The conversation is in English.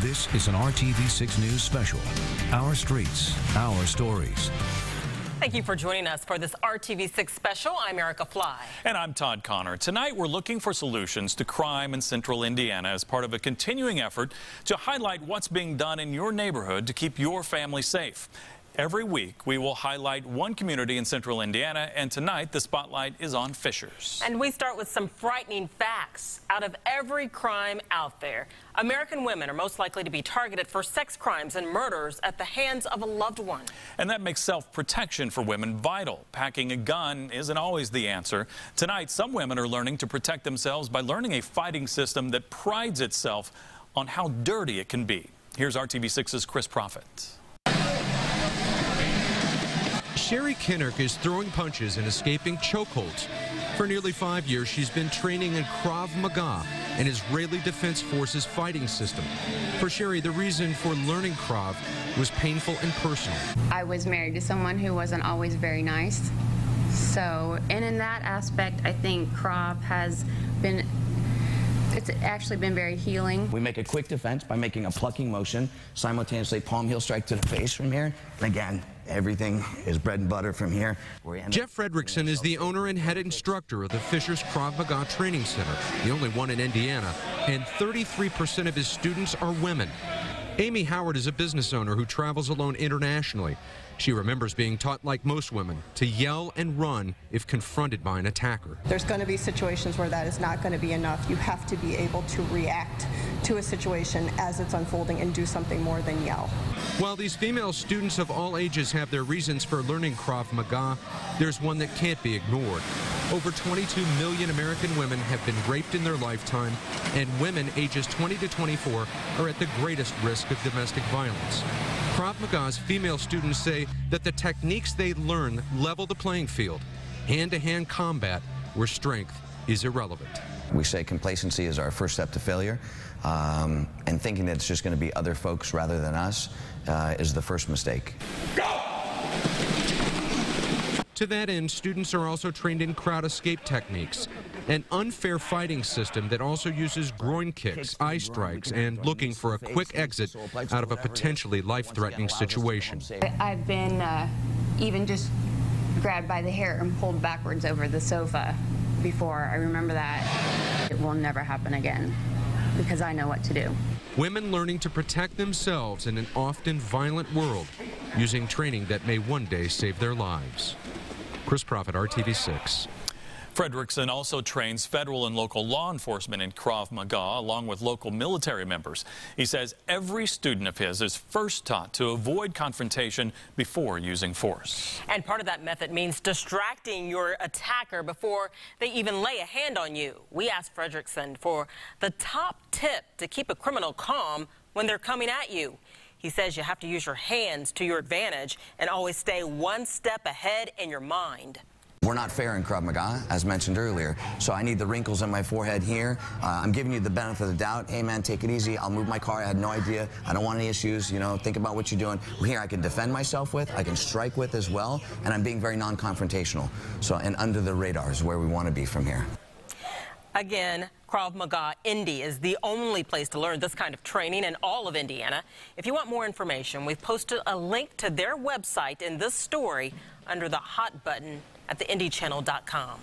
This is an RTV6 News special. Our streets, our stories. Thank you for joining us for this RTV6 special. I'm Erica Fly. And I'm Todd Connor. Tonight we're looking for solutions to crime in central Indiana as part of a continuing effort to highlight what's being done in your neighborhood to keep your family safe. Every week, we will highlight one community in central Indiana, and tonight the spotlight is on Fishers. And we start with some frightening facts. Out of every crime out there, American women are most likely to be targeted for sex crimes and murders at the hands of a loved one. And that makes self-protection for women vital. Packing a gun isn't always the answer. Tonight, some women are learning to protect themselves by learning a fighting system that prides itself on how dirty it can be. Here's RTV6's Chris Prophet. Sherry Kinnock is throwing punches and escaping chokeholds. For nearly 5 years, she's been training in Krav Maga, an Israeli Defense Forces fighting system. For Sherry, the reason for learning Krav was painful and personal. I was married to someone who wasn't always very nice. So, and in that aspect, I think Krav has been, it's actually been very healing. We make a quick defense by making a plucking motion, simultaneously palm heel strike to the face from here. And again, everything is bread and butter from here. Jeff Fredrickson is the owner and head instructor of the Fishers Krav Maga Training Center, the only one in Indiana, and 33% of his students are women. Amy Howard is a business owner who travels alone internationally. She remembers being taught, like most women, to yell and run if confronted by an attacker. There's going to be situations where that is not going to be enough. You have to be able to react to a situation as it's unfolding and do something more than yell. While these female students of all ages have their reasons for learning Krav Maga, there's one that can't be ignored. Over 22 million American women have been raped in their lifetime, and women ages 20 to 24 are at the greatest risk of domestic violence. Krav Maga's female students say that the techniques they learn level the playing field, hand-to-hand combat where strength is irrelevant. We say complacency is our first step to failure, and thinking that it's just going to be other folks rather than us is the first mistake. Go! To that end, students are also trained in crowd escape techniques, an unfair fighting system that also uses groin kicks, eye strikes, and looking for a quick exit out of a potentially life-threatening situation. I've been even just grabbed by the hair and pulled backwards over the sofa before. I remember that. It will never happen again because I know what to do. Women learning to protect themselves in an often violent world using training that may one day save their lives. Chris Prophet, RTV6. Fredrickson also trains federal and local law enforcement in Krav Maga, along with local military members. He says every student of his is first taught to avoid confrontation before using force. And part of that method means distracting your attacker before they even lay a hand on you. We asked Fredrickson for the top tip to keep a criminal calm when they're coming at you. He says you have to use your hands to your advantage and always stay one step ahead in your mind. We're not fair in Krav Maga, as mentioned earlier, so I need the wrinkles on my forehead here. I'm giving you the benefit of the doubt. Hey, man, take it easy. I'll move my car. I had no idea. I don't want any issues. You know, think about what you're doing. Here, I can defend myself with. I can strike with as well, and I'm being very non-confrontational. So, and under the radar is where we want to be from here. Again, Krav Maga Indy is the only place to learn this kind of training in all of Indiana. If you want more information, we've posted a link to their website in this story under the hot button at theindychannel.com.